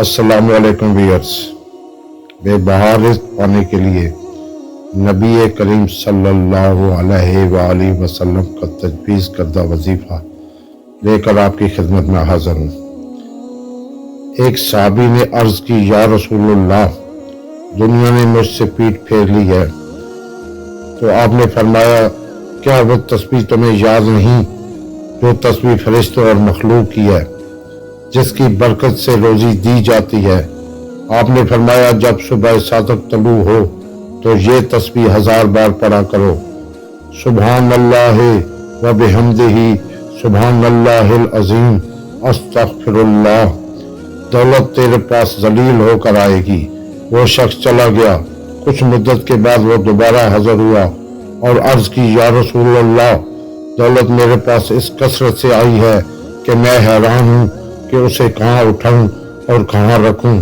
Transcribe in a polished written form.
السلام علیکم ویئرس، بے بہار رزق پانے کے لیے نبی کریم صلی اللہ علیہ وآلہ وسلم کا تجویز کردہ وظیفہ لے کر آپ کی خدمت میں حاضر ہوں۔ ایک صحابی نے عرض کی، یا رسول اللہ، دنیا نے مجھ سے پیٹھ پھیر لی ہے۔ تو آپ نے فرمایا، کیا وہ تسبیح تمہیں یاد نہیں جو تسبیح فرشتوں اور مخلوق کی ہے، جس کی برکت سے روزی دی جاتی ہے؟ آپ نے فرمایا، جب صبح صادق طلوع ہو تو یہ تسبیح 1000 بار پڑھا کرو، سبحان اللہ و بحمدہ، سبحان اللہ العظیم، استغفر اللہ۔ دولت تیرے پاس ذلیل ہو کر آئے گی۔ وہ شخص چلا گیا۔ کچھ مدت کے بعد وہ دوبارہ حاضر ہوا اور عرض کی، یا رسول اللہ، دولت میرے پاس اس کثرت سے آئی ہے کہ میں حیران ہوں کہ اسے کہاں اٹھاؤں اور کہاں رکھوں۔